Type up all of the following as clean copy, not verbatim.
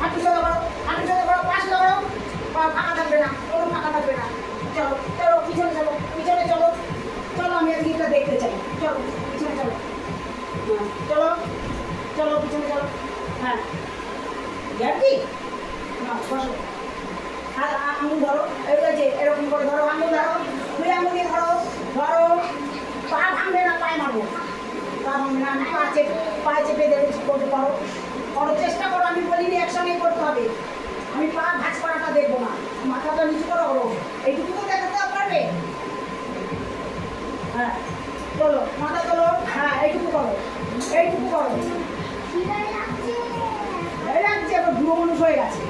হাঁটু সোজা করো, পা সোজা করো, পা ফাঁকা থাকবে না, কোনো ফাঁকা থাকবে না। চলো চলো পিছনে চলো, পিছনে চলো, চলো আমি একদিকটা দেখতে চাই, চলো পিছনে চলো, চলো চলো পিছনে চলো। হ্যাঁ গ্যাপি না বসো, আর আঙুল ধরো, এই যে এরকম করে ধরো, আঙুল ধরো, দুই আঙুল দিয়ে ধরো, ধরো, পা ভাঙবে না, পায়ে মারবো, পা ভাঙবে না, আমি পায়ে চেপে দেবে করতে পারো, করো চেষ্টা করো, আমি বলিনি একসঙ্গে করতে হবে, আমি পা ভাঁজ করাটা দেখবো না, মাথাটা নিচু করো হলো, এইটুকু তো দেখাতে পারবে। হ্যাঁ চলো মাথা চলো, হ্যাঁ এইটুকু করো, এইটুকু করো, লাগছে এবার বুড়ো মানুষ হয়ে গেছে।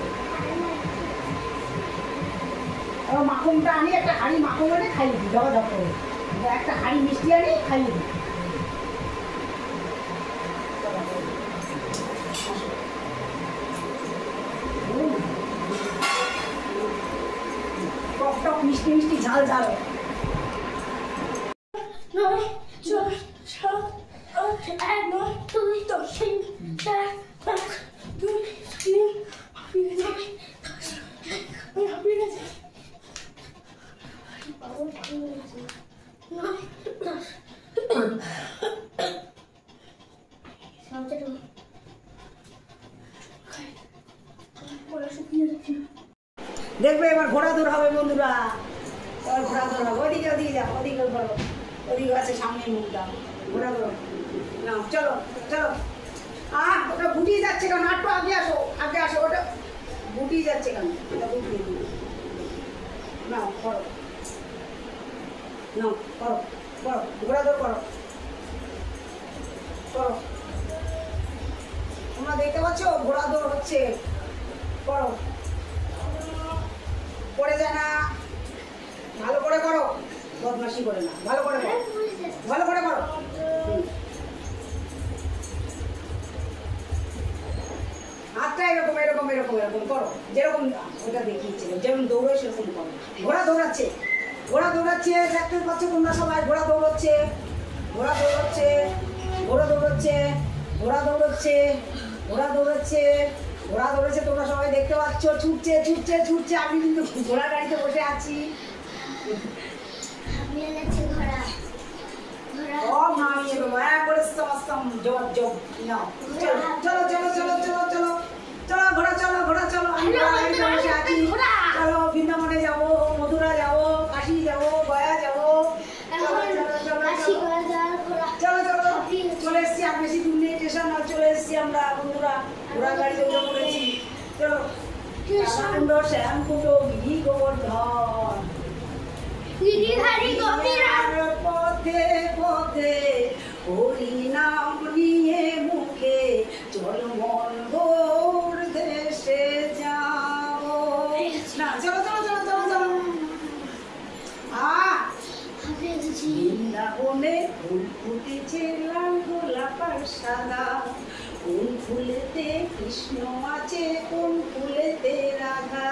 এবার মাখনটা আনি, একটা হাঁড়ি মাখন আনে খাইয়ে দিই, জবা জব করে একটা হাঁড়ি মিষ্টি আনি খাইয়ে দিই। টক টক মিষ্টি মিষ্টি ঝাল ঝাল। দেখবে এবার ঘোড়া দৌড় হবে বন্ধুরা, এবার ঘোড়া দৌড় হবে, ওদিকে ওদিকে যাও, ওদিকে করো, ওদিকে আছে সামনে মুখটা, ঘোড়া দৌড় না, চলো চলো। ওটা গুটিয়ে যাচ্ছে কেন, একটু আগে আসো, আগে আসো, ওটা গুটিয়ে যাচ্ছে কেন, ওটা গুটিয়ে দিই না, করো না, করো করো, ঘোড়া দৌড় করো করো, তোমরা দেখতে পাচ্ছ ঘোড়া দৌড় হচ্ছে, করো, পড়ে যায় না, ভালো করে করো, বদমাশি করে না, ভালো করে করো, ভালো করে করো। হাতটা এরকম এরকম এরকম এরকম করো, যেরকম ওটা দেখিয়েছিল, যেমন দৌড়ে সেরকম করো। ঘোড়া দৌড়াচ্ছে, ঘোড়া দৌড়াচ্ছে, দেখতে পাচ্ছ তোমরা সবাই, ঘোড়া দৌড়চ্ছে, ঘোড়া দৌড়চ্ছে, ঘোড়া দৌড়চ্ছে, ঘোড়া দৌড়চ্ছে, ঘোড়া দৌড়চ্ছে, ঘোড়া দৌড়েছে, তোমরা সবাই দেখতে পাচ্ছ, ছুটছে ছুটছে ছুটছে, আমি কিন্তু ঘোড়া গাড়িতে বসে আছি। চলো চলো চলো চলো চলো চলো, ঘোড়া চলো, ঘোড়া চলো, আমি বসে আছি, চলো বৃন্দাবনে যাবো, মথুরা যাবো, কাশি যাবো, গয়া যাবো, চলো চলো চলে এসছি, আর বেশি দূর নেই স্টেশন, আর চলে এসছি আমরা বন্ধুরা, ঘোড়া গাড়িতে উঠে পড়েছি। চলো শ্যামকুণ্ড গিরি গোবর্ধন, পথে পথে হরি নাম নিয়ে মুখে, চল মন গৌর দেশে যাবো না, চলো চলো চলো চলো চলো। বৃন্দাবনে ফুল ফুটেছে লাল গোলাপ আর সাদা, কোন ফুলেতে কৃষ্ণ আছে, কোন ফুলেতে রাধা,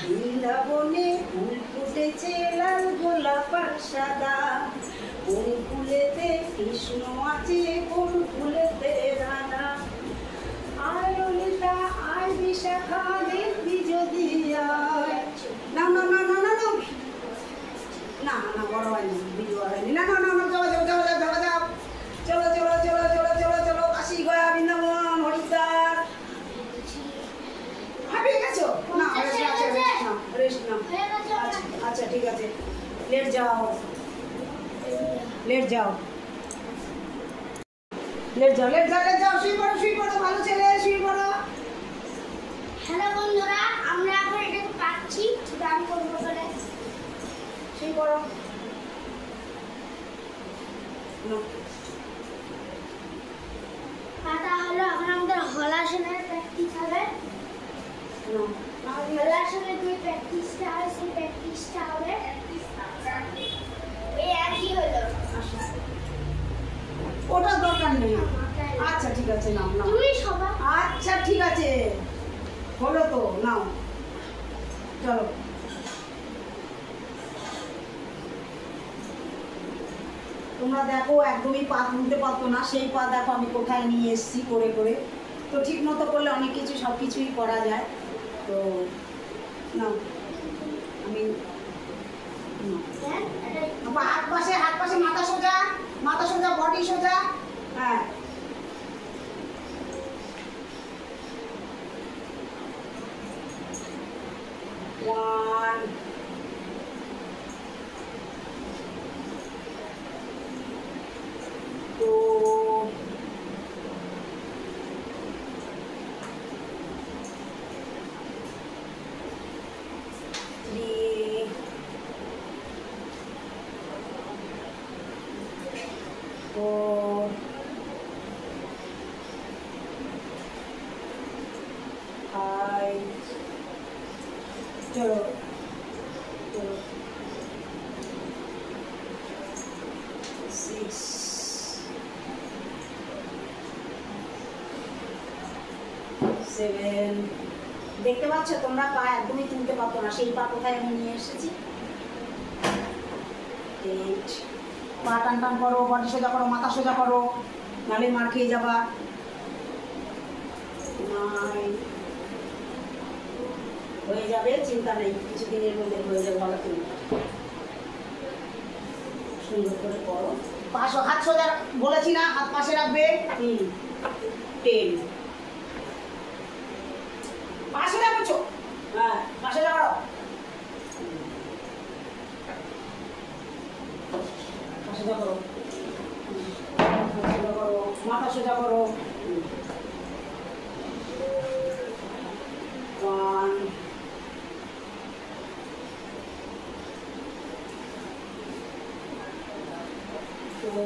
বৃন্দাবনে ফুল ফুটেছে লাল গোলাপ আর সাদা, কোন ফুলেতে কৃষ্ণ আছে, কোন ফুলেতে রাধা, আয় ললিতা আয় বিশাখা দেখবি যদি আয়, না না না না না না না না, বড় হয়নি, ভিডিও হয়নি, না না না না, যাও যাও যাও যাও যাও, চলো চলো চলো চলো চলো চলো, কাশি গয়া বৃন্দাবন হরিদ্বার, হাঁপিয়ে গেছো না, রেস্ট নাও, আচ্ছা ঠিক আছে, লেট যাও, লেট যাও, লেট যাও, লেট যাও, লেট যাও, শুয়ে পড়ো ভালো ছেলে, শুয়ে পড়ো। হ্যালো বন্ধুরা, আমরা এখন এটাকে পাচ্ছি, গান করবো বলে শুয়ে পড়ো। তাহলে এখন আমাদের হলাসনের প্র্যাকটিস হবে, হলাসনের যে প্র্যাকটিসটা হয় সেই প্র্যাকটিসটা হবে, এই একই হলো, ওটা দরকার নেই, আচ্ছা ঠিক আছে নাও নাও, তুমি সবাই, আচ্ছা ঠিক আছে হলো তো, নাও চলো। তোমরা দেখো একদমই পা তুলতে পারতো না, সেই পা দেখো আমি কোথায় নিয়ে এসেছি করে করে, তো ঠিক মতো করলে অনেক কিছু সব কিছুই করা যায়। তো না আমি হাত পাশে মাথা সোজা বডি সোজা। হ্যাঁ, one, two, three, four, five, চলো চলো, সিক্স, সেভেন। দেখতে পাচ্ছ তোমরা পা একদমই তুলতে পারতো না, সেই পা কোথায় আমি নিয়ে এসেছি। এইট, পা টান টান করো, বডি সোজা করো, মাথা সোজা করো, নালে মার খেয়ে যাবা। নাইন, হয়ে যাবে, চিন্তা নেই, কিছুদিনের মধ্যে হয়ে যাবে, ভালো তুমি সুন্দর করে করো। পাশে হাত সোজা বলেছি না, হাত পাশে রাখবে। 10, পাশে রাখছো, হ্যাঁ পাশে রাখো, সোজা করো, মাথা সোজা করো। 1, 2,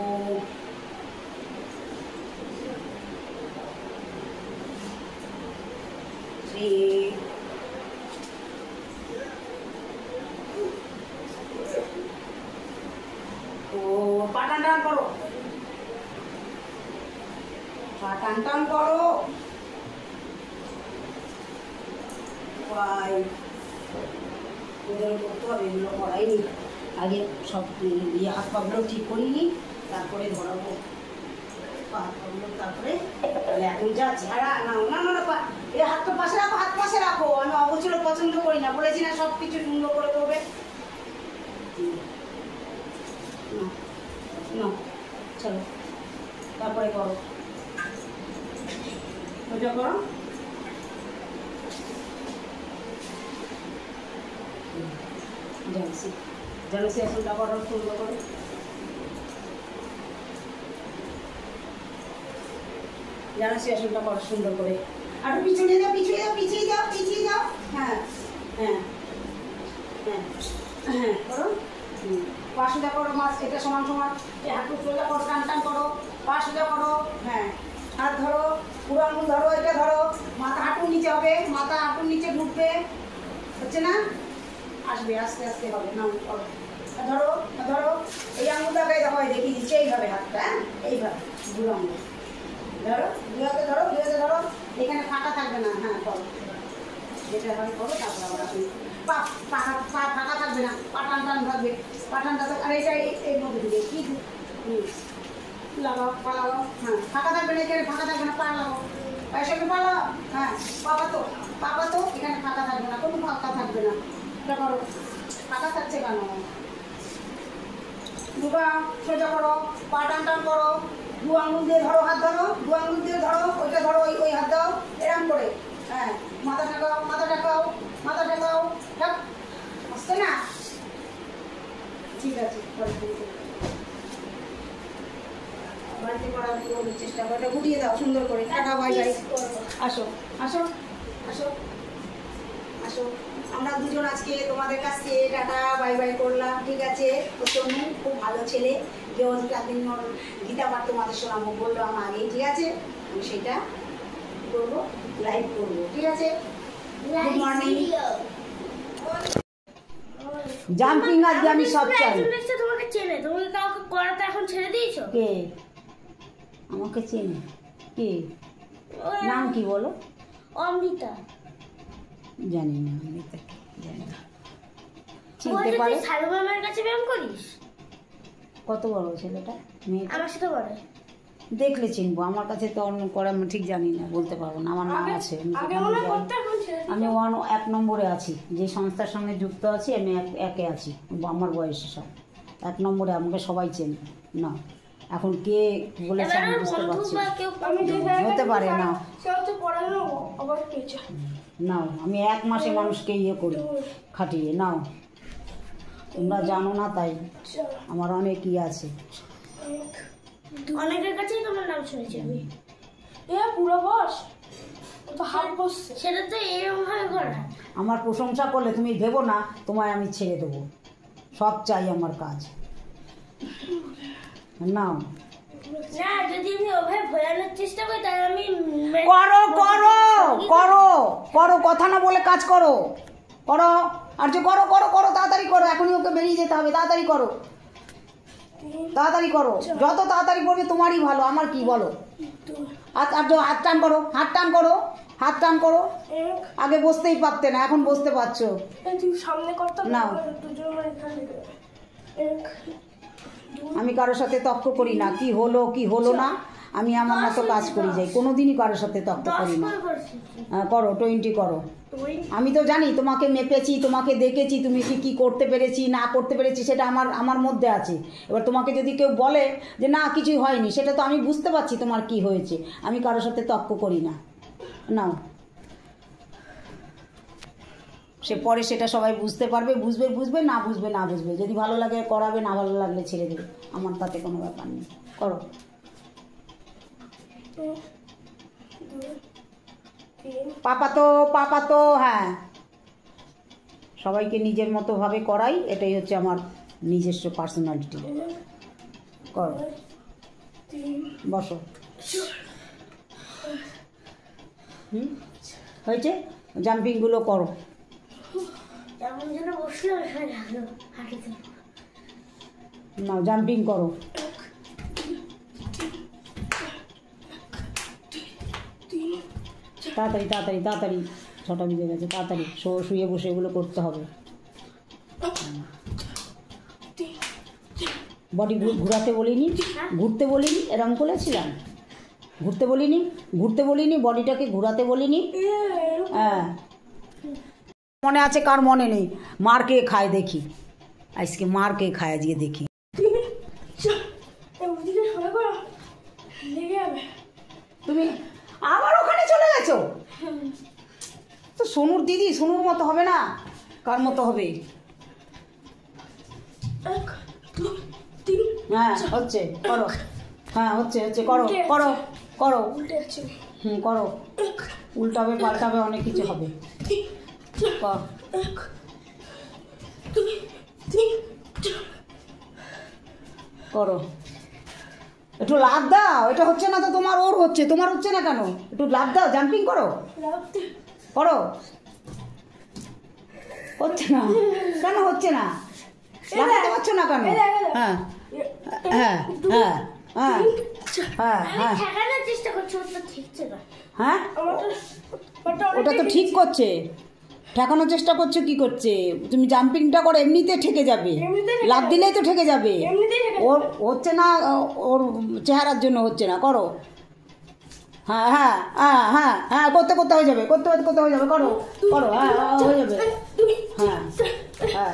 3, 4, পা টান টান করো, পা টান টান করো। 5, এগুলো করতে হবে, এগুলো করাইনি, আগে সব হাত পাগুলো ঠিক করিনি, তারপরে ধরাবো হাত পাগুলো, তারপরে তাহলে এখন যা ঝাড়া না না না না, এই হাতটা পাশে রাখো, হাত পাশে রাখো। আমি অবচল পছন্দ করি না, বলেছি না সব কিছু সুন্দর করে করবে। না চলো, তারপরে করো, ওটা করো। জানসি আসনটা করো সুন্দর করে। জানসি আসনটা করো সুন্দর করে। আর পিছনে যাও, পিছিয়ে যাও, পিছিয়ে যাও, পিছিয়ে যাও। হ্যাঁ হ্যাঁ হ্যাঁ হ্যাঁ করো। পা সোজা করো, মাছ এটা সমান সমান, হাঁটু সোজা করো, টান টান করো, পা সোজা করো। হ্যাঁ, হাত ধরো, পুরো আঙুল ধরো, এটা ধরো, মাথা হাঁটুর নিচে হবে, মাথা হাঁটুর নিচে ঢুকবে, হচ্ছে না? আসবে, আস্তে আস্তে হবে। না করো, ধরো ধরো, এই আঙুলটাকে দেখো, দেখিয়ে দিচ্ছে এইভাবে হাতটা, হ্যাঁ এইভাবে বুড়ো আঙুল ধরো, দুই হাতে ধরো, দুই হাতে ধরো, এখানে ফাঁকা থাকবে না। হ্যাঁ করো, যেটা হবে করো, তারপর আবার আসুন। পা ফাঁকা থাকবে না, পা টান টান থাকবে, পা টান থাকবে। আর এটা এর মধ্যে দিবে কি লাগাও, পা লাগাও। হ্যাঁ ফাঁকা থাকবে না, এখানে ফাঁকা থাকবে না, পা লাগাও, পায়ের সঙ্গে পা লাগাও। হ্যাঁ পাপা তো এখানে ফাঁকা থাকবে না, কোনো ফাঁকা থাকবে না। এটা করো, ফাঁকা থাকছে কেন? দুটা সোজা করো, পা টান টান করো, দু আঙুল দিয়ে ধরো, হাত ধরো, দু আঙুল দিয়ে ধরো, ওইটা ধরো, ওই হাত দাও, এরম করে। হ্যাঁ মাথা ঠাকাও, মাথা ঠাকাও, মাথা ঠাকাও, ঠাক আসছে না? ঠিক আছে, বাড়িতে করার চেষ্টা করো, গুটিয়ে দাও সুন্দর করে। টাকা বাই বাই, আসো আসো আসো আসো। আমরা দুজন আজকে তোমাদের কাছে টাটা বাই বাই করলাম, ঠিক আছে? প্রচন্ড খুব ভালো ছেলে, যে একদিন গীতা পাঠ তোমাদের শোনাবো বললো আমার আগেই, ঠিক আছে? আমি সেটা করবো, লাইভ করবো, ঠিক আছে? Good morning. জাম্পিং আজকে আমি সব চাই। তোমাকে চেনে, তুমি কাউকে করাতে এখন ছেড়ে দিয়েছো? কে আমাকে চেনে? কে? নাম কি বলো? অমৃতা। জানি না, অমৃতা জানি না, চিনতে পারে। সালু মামার কাছে ব্যায়াম করিস? কত বড় ছেলেটা? মেয়েটা আমার সাথে বলে। দেখলে চিনবো, আমার কাছে তো অন্য করে আমি ঠিক জানি না, বলতে পারবো না। আমার নাম আছে, আমি 1 নম্বরে আছি, যে সংস্থার সঙ্গে যুক্ত আছি আমি 1-এ আছি, আমার বয়সে সব 1 নম্বরে, আমাকে সবাই চেনে না। এখন কে বলেছে আমি বুঝতে পারছি, হতে পারে না। নাও, আমি 1 মাসে মানুষকে ইয়ে করি, খাটিয়ে নাও। তোমরা জানো না তাই, আমার অনেক ইয়ে আছে, অনেকের কাছেই তোমার নাম শুনেছি আমি। পুরো বস তো হাত বসছে, সেটা তো এরকম ভাবে করা। আমার প্রশংসা করলে তুমি ভেবো না তোমায় আমি ছেড়ে দেবো, সব চাই আমার কাজ। নাও, না যদি আমি ওভাবে ভোলানোর চেষ্টা করি তাহলে আমি করো করো করো করো, কথা না বলে কাজ করো, করো। আর যে করো করো করো, তাড়াতাড়ি করো, এখনই ওকে বেরিয়ে যেতে হবে, তাড়াতাড়ি করো, তাড়াতাড়ি করো। যত তাড়াতাড়ি করবে তোমারই ভালো, আমার কি বলো। হাত টান করো, হাত টান করো, হাত টান করো। আগে বসতেই পারতে না, এখন বসতে পারছো। নাও, আমি কারোর সাথে তর্ক করি না, কি হলো কি হলো না, আমি আমার মতো কাজ করি যাই, কোনোদিনই কারোর সাথে তর্ক করি না। করো 20 করো। আমি তো জানি তোমাকে মেপেছি, তোমাকে দেখেছি, তুমি কি করতে পেরেছি না করতে পেরেছি সেটা আমার মধ্যে আছে। এবার তোমাকে যদি কেউ বলে যে না কিছুই হয়নি, সেটা তো আমি বুঝতে পারছি তোমার কি হয়েছে, আমি কারোর সাথে তর্ক করি না। নাও, সে পরে সেটা সবাই বুঝতে পারবে, বুঝবে বুঝবে, না বুঝবে না বুঝবে, যদি ভালো লাগে করাবে, না ভালো লাগলে ছেড়ে দেবে, আমার তাতে কোনো ব্যাপার নেই। করো। পাপা তো হ্যাঁ, সবাইকে নিজের মতো ভাবে করাই, এটাই হচ্ছে আমার নিজস্ব পার্সোনালিটি। করো, বসো। হয়েছে, জাম্পিংগুলো করো। নাও, জাম্পিং করো। তাড়াতাড়ি তাড়াতাড়ি তাড়াতাড়ি, 6টা বেজে গেছে, তাড়াতাড়ি শুয়ে বসে এগুলো করতে হবে। বডি ঘুরাতে বলিনি, ঘুরতে বলিনি, এরকম করেছিলাম, ঘুরতে বলিনি, বডিটাকে ঘুরাতে বলিনি। হ্যাঁ, মনে আছে কার মনে নেই? মার কে খায় দেখি, আজকে মার কে খায় আজকে দেখি। তুমি আবার ওখানে চলে গেছো তো? সোনুর দিদি, সোনুর মতো হবে না, কার মতো হবে? হ্যাঁ হচ্ছে, করো। হ্যাঁ হচ্ছে, করো করো করো। করো, উল্টাবে পাল্টাবে, অনেক কিছু হবে। করো, একটু লাভ দাও, এটা হচ্ছে না তো তোমার, ওর হচ্ছে, তোমার হচ্ছে না কেন? একটু লাভ দাও, জাম্পিং করো, করো। হচ্ছে না কেন? হচ্ছে না, লাগাতে পারছো না কেন? হ্যাঁ হ্যাঁ হ্যাঁ হ্যাঁ হ্যাঁ হ্যাঁ, হ্যাঁ ওটা তো ঠিক করছে, ঠেকানোর চেষ্টা করছো। কি করছে? তুমি জাম্পিংটা করো, এমনিতে ঠেকে যাবে, লাভ দিলেই তো ঠেকে যাবে। ওর হচ্ছে না, ওর চেহারার জন্য হচ্ছে না, করো। হ্যাঁ হ্যাঁ হ্যাঁ হ্যাঁ হ্যাঁ, করতে করতে হয়ে যাবে, করতে হয়ে যাবে, করো করো। হ্যাঁ হয়ে যাবে। হ্যাঁ হ্যাঁ,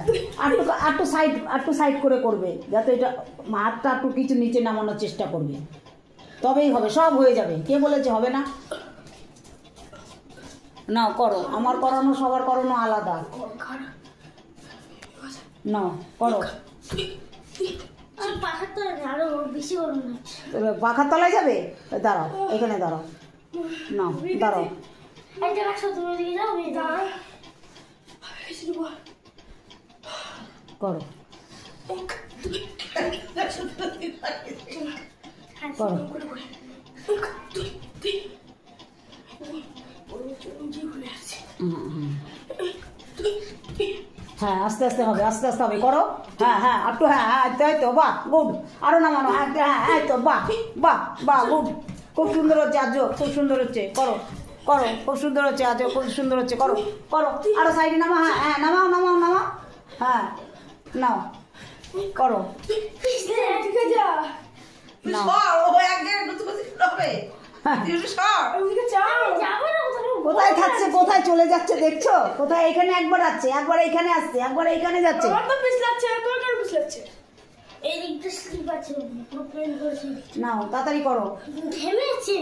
আরটু সাইড করে করবে, যাতে এটা হাতটা একটু কিছু নিচে নামানোর চেষ্টা করবে, তবেই হবে, সব হয়ে যাবে। কে বলেছে হবে না? না, করো। আমার করানো সবার করানো আলাদা। না, করো। পাখার তলায় যাবে? দাঁড়াও, এখানে দাঁড়াও, না দাঁড়াও। করো করো। হ্যাঁ, আস্তে আস্তে হবে, আস্তে আস্তে হবে, করো। হ্যাঁ হ্যাঁ, একটু, হ্যাঁ হ্যাঁ, তাই তো, বাহ গুড। আরো নামানো, হ্যাঁ হ্যাঁ, তো বাহ বাহ বাহ, গুড, খুব সুন্দর হচ্ছে আজ, খুব সুন্দর হচ্ছে, করো করো, খুব সুন্দর হচ্ছে আজ, খুব সুন্দর হচ্ছে, করো করো। আরো সাইডে নামাও, হ্যাঁ হ্যাঁ, নামাও নামাও নামাও, হ্যাঁ নাও, করো। না কোথায় থাকছে, কোথায় চলে যাচ্ছে দেখছো? কোথায় এখানে একবার আসছে, একবার এখানে আসছে, একবার এখানে যাচ্ছে। আমার তো পিছলাচ্ছে, তোমার কেন পিছলাচ্ছে? এই দিকটা স্লিপ আছে, প্লেন করেছে। নাও তাড়াতাড়ি করো। ঘেমেছে,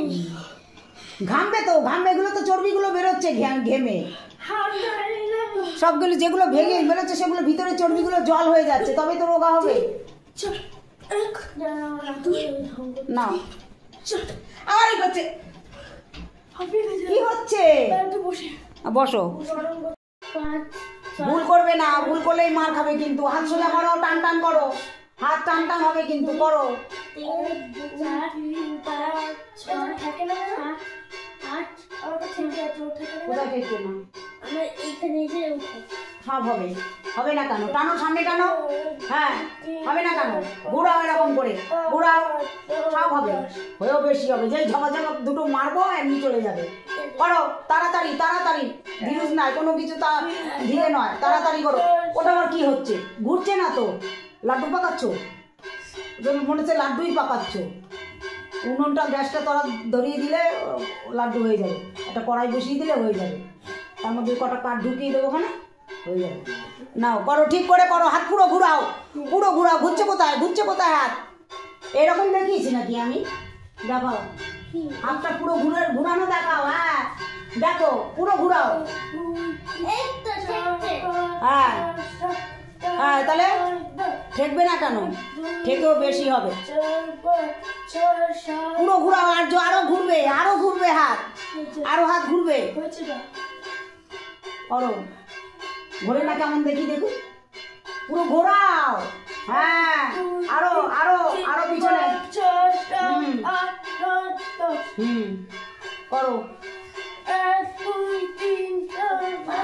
ঘামবে তো, ঘামবে, এগুলো তো চর্বিগুলো বেরোচ্ছে ঘেমে। সবগুলো যেগুলো ভেঙে বেরোচ্ছে সেগুলো ভিতরে চর্বিগুলো জল হয়ে যাচ্ছে, তবে তো রোগা হবে। না কি হচ্ছে? বসো। ভুল করবে না, ভুল করলেই মার খাবে কিন্তু। হাত সোজা করো, টান টান করো, হাত টান টান হবে কিন্তু, করো। সব হবে, হবে না কেন? টানো, সামনে টানো। হ্যাঁ, হবে না কেন? ঘুরাও এরকম করে, ঘুরাও, সব হবে। হয়েও বেশি হবে। যেই ঝগা দুটো মারবো এমনি চলে যাবে। করো তাড়াতাড়ি, তাড়াতাড়ি, ধীরুজ নয় কোনো কিছু, তা ধীরে নয়, তাড়াতাড়ি করো। ওটা আবার কি হচ্ছে? ঘুরছে না তো? লাড্ডু পাকাচ্ছ? মনে হচ্ছে লাড্ডুই পাকাচ্ছ। উনুনটা গ্যাসটা তোরা ধরিয়ে দিলে লাড্ডু হয়ে যাবে। একটা কড়াই বসিয়ে দিলে হয়ে যাবে। তার মধ্যে কটা কাঠ ঢুকিয়ে দেবো, ওখানে হয়ে যাবে। নাও করো, ঠিক করে করো। হাত পুরো ঘুরাও, পুরো ঘুরাও। ঘুরছে কোথায়, ঘুরছে কোথায় হাত? এরকম দেখিয়েছি নাকি আমি? দেখাও হাতটা পুরো ঘুরানো দেখাও। হ্যাঁ দেখো, পুরো ঘুরাও। হ্যাঁ হ্যাঁ, তাহলে ঠেকবে না কেন? ঠেকেও বেশি হবে। পুরো ঘুরাও, আর আরো ঘুরবে, আরো ঘুরবে হাত, আরো হাত ঘুরবে। করো, ঘোরে না কেমন দেখি, দেখুন। পুরো ঘোরাও। হ্যাঁ, আরো আরো আরো পিছনে। করো।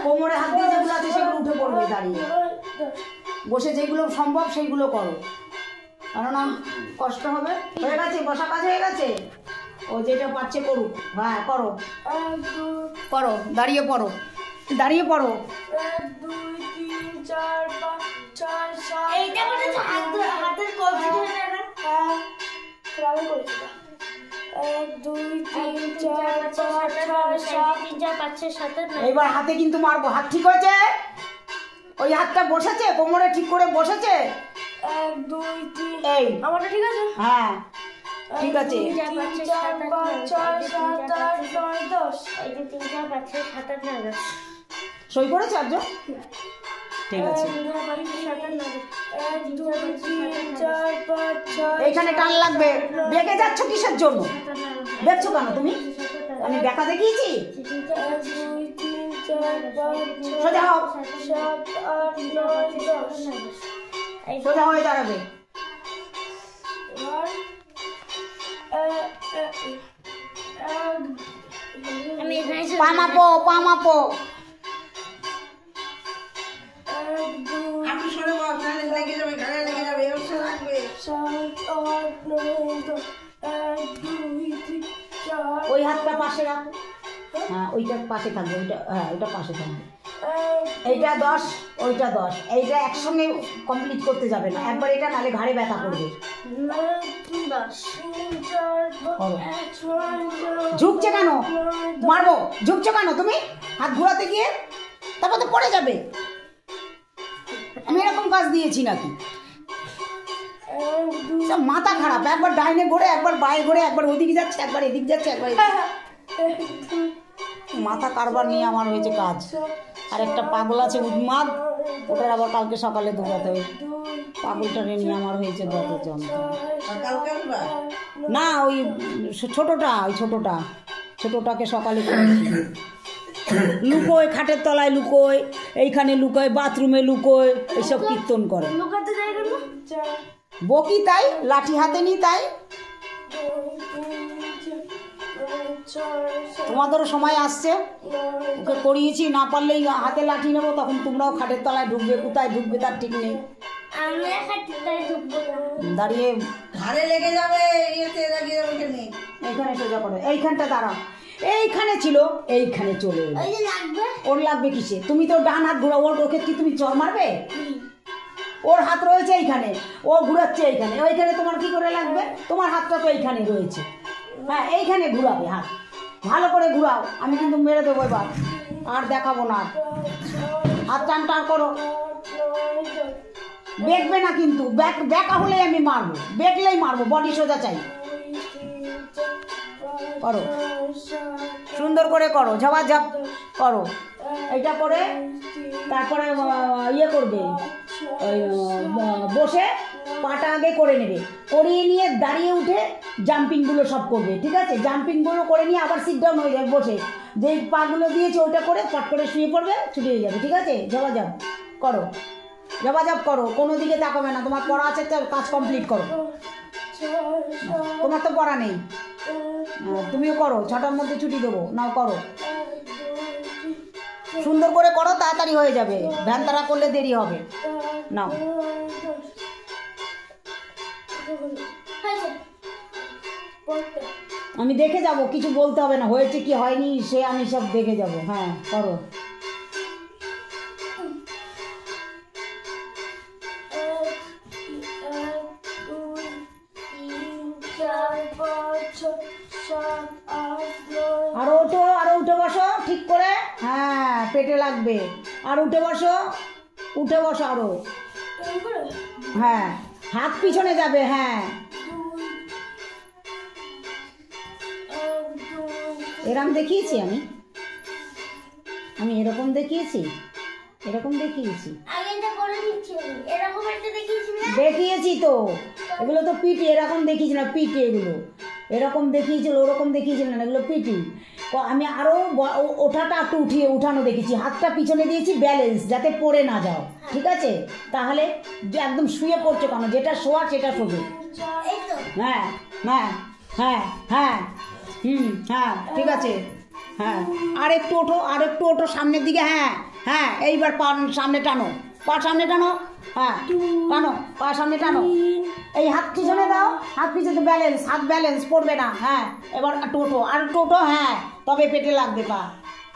কোমরে হাত দিয়ে যেগুলো আছে সেগুলো উঠে পড়বে দাঁড়িয়ে। বসে যেগুলো সম্ভব সেইগুলো করো, কেননা কষ্ট হবে। হয়ে গেছে, বসা কাজ হয়ে গেছে। ও যেটা পারছে করুক। হ্যাঁ করো, করো, দাঁড়িয়ে পড়ো, দাঁড়িয়ে পড়ো। 1 2 3 4 5 6 7 এইটা মানে হাতের কলসি ধরে না। হ্যাঁ আমি করছি। 1 2 3 4 5 6 7 3 4 5 6 7 এইবার হাতে কিন্তু মারবো। হাত ঠিক হয়েছে? ওই হাতটা বসেছে কোমরে, ঠিক করে বসেছে? 1 2 3 এই আমারটা ঠিক আছে? হ্যাঁ ঠিক আছে। 3 4 5 6 7 8 9 10 এই যে 3 4 5 6 7 8 9 10 সই করেছে একজন? ঠিক আছে। এইখানে টান লাগবে। বেঁকে যাচ্ছ কিসের জন্য? দেখছো কেন তুমি? আমি বেঁকা দেখিয়েছি? সোজা হও, সোজা হয়ে দাঁড়াবে। পা মাপো, পা মাপো। ওই হাতটা পাশে রাখো। হ্যাঁ ওইটা পাশে থাকবে, ওইটা, হ্যাঁ ওইটা পাশে থাকবে। এইটা 10, ওইটা 10। এইটা একসঙ্গে কমপ্লিট করতে যাবে না, একবার এটা, নালে ঘাড়ে ব্যথা করবে। ঝুঁকছে কেন? মারবো। ঝুঁকছো কেন তুমি? হাত ঘোরাতে গিয়ে তারপর তো পড়ে যাবে। আমি এরকম কাজ দিয়েছি নাকি? সব মাথা খারাপ। একবার ডাইনে ঘোরে, একবার বাঁয়ে ঘোরে, একবার ওদিকে যাচ্ছে, একবার এদিক যাচ্ছে, একবার মাথা কারবার নিয়ে আমার হয়েছে কাজ। আর একটা পাগল আছে উন্মাদ, ওটার আবার কালকে সকালে দৌড়াতে হবে। পাগলটাকে নিয়ে আমার হয়েছে দাঁতের যন্ত্রণা। না ওই ছোটটা, ওই ছোটটাকে সকালে লুকোয়, খাটের তলায় লুকোয়, এইখানে লুকোয়, বাথরুমে লুকোয়, এইসব কীর্তন করে। বকি তাই, লাঠি হাতে নি তাই। তোমাদেরও সময় আসছে, ওকে করিয়েছি, না পারলেই হাতে লাঠি নেবো, তখন তোমরাও খাটের তলায় ঢুকবে। কোথায় ঢুকবে তার ঠিক নেই। দাঁড়িয়ে ঘাড়ে লেগে যাবে, এইখানে সোজা করো। এইখানটা দাঁড়াও, এইখানে ছিল, এইখানে চলে এলো। ওর লাগবে কিসে? তুমি তো ডান হাত ঘোরাও, ওকে কি তুমি চর মারবে? ওর হাত রয়েছে এইখানে, ও ঘুরাচ্ছে এইখানে, ওইখানে তোমার কি করে লাগবে? তোমার হাতটা তো এইখানে রয়েছে। হ্যাঁ, এইখানে ঘুরাবে হাত, ভালো করে ঘুরাও। আমি কিন্তু মেরে দেবো এবার, আর দেখাবো না। হাত টান টান করো, বেঁকবে না কিন্তু, বেঁকা হলেই আমি মারবো, বেঁকলেই মারবো, বডি সোজা চাই। করো, সুন্দর করে করো, ঝাপাঝাপ করো। এইটা করে তারপরে ইয়ে করবে, বসে পাটা আগে করে নেবে, করিয়ে নিয়ে দাঁড়িয়ে উঠে জাম্পিংগুলো সব করবে, ঠিক আছে? জাম্পিংগুলো করে নিয়ে আবার সিট ডাউন হয়ে যাবে, বসে যেই পাগুলো দিয়েছে ওইটা করে ফট করে শুয়ে পড়বে, ছুটে হয়ে যাবে, ঠিক আছে? ঝাপাঝাপ করো, ঝাপাঝাপ করো, কোনো দিকে তাকাবে না। তোমার পড়া আছে, কাজ কমপ্লিট করো। তোমার তো পড়া নেই, তুমিও করো, 6টার মধ্যে ছুটি দেবো, নাও করো, সুন্দর করে করো, তাড়াতাড়ি হয়ে যাবে, ভ্যান তাড়া করলে দেরি হবে। নাও, আমি দেখে যাব, কিছু বলতে হবে না, হয়েছে কি হয়নি সে আমি সব দেখে যাব। হ্যাঁ, করো। আরো ওঠো, আরো উঠে বসো ঠিক করে। হ্যাঁ, পেটে লাগবে। আর উঠে বসো, উঠে বসো আরো। হ্যাঁ, হাত পিছনে যাবে। হ্যাঁ, এরকম দেখিয়েছি আমি এরকম দেখিয়েছি, এরকম দেখিয়েছি, দেখিয়েছি তো। এগুলো তো পিটি, এরকম দেখিয়েছি না, পিটি এগুলো এরকম দেখিয়েছিল, ওরকম দেখিয়েছিল না, এগুলো পিটি। আমি আরও ওঠাটা একটু উঠানো দেখেছি, হাতটা পিছনে দিয়েছি ব্যালেন্স, যাতে পড়ে না যাও, ঠিক আছে? তাহলে একদম শুয়ে পড়ছো কেন, যেটা শোয়া সেটা শোবে। হ্যাঁ হ্যাঁ হ্যাঁ হ্যাঁ, হ্যাঁ, ঠিক আছে। হ্যাঁ, আর একটু ওঠো, আর একটু ওঠো সামনের দিকে। হ্যাঁ হ্যাঁ, এইবার পা সামনে টানো, পা সামনে টানো। হ্যাঁ, টানো, পা সামনে টানো। এই হাত পিছনে দাও, হাত পিছনে ব্যালেন্স, হাত ব্যালেন্স পড়বে না। হ্যাঁ, এবার একটু ওঠো, আর একটু ওঠো। হ্যাঁ, তবে পেটে লাগবে পা।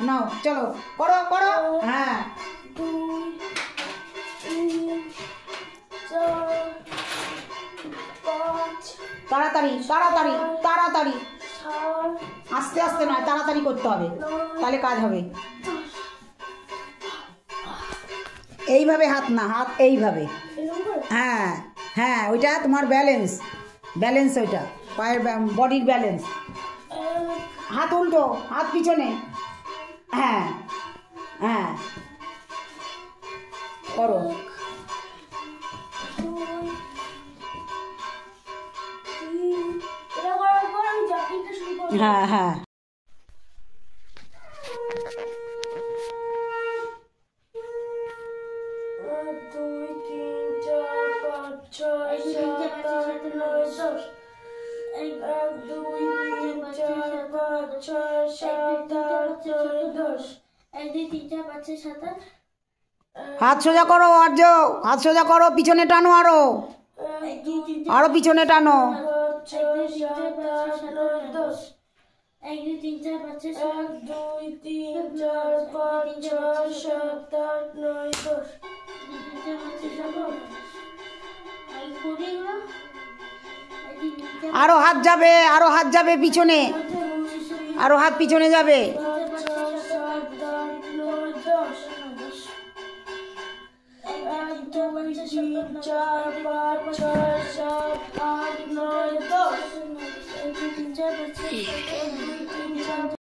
নাও, চলো, করো করো। হ্যাঁ, তাড়াতাড়ি তাড়াতাড়ি তাড়াতাড়ি, আস্তে আস্তে নয়, তাড়াতাড়ি করতে হবে, তাহলে কাজ হবে। এইভাবে হাত না, হাত এইভাবে। হ্যাঁ হ্যাঁ, ওইটা তোমার ব্যালেন্স, ব্যালেন্স ওইটা পায়ের বডির ব্যালেন্স। হাত উল্টো, হাত পিছনে। হ্যাঁ হ্যাঁ, করো। হ্যাঁ হ্যাঁ, হাত সোজা করো, আর্য হাত সোজা করো, পিছনে টানো, আরো আরো পিছনে টানো। 1 2 3 4 5 6 1 2 3 4 5 6 7 8 9 10 আরো হাত যাবে, আরো হাত যাবে পিছনে, আরো হাত পিছনে যাবে। 1 2 3 4 5 6 7 8 9 10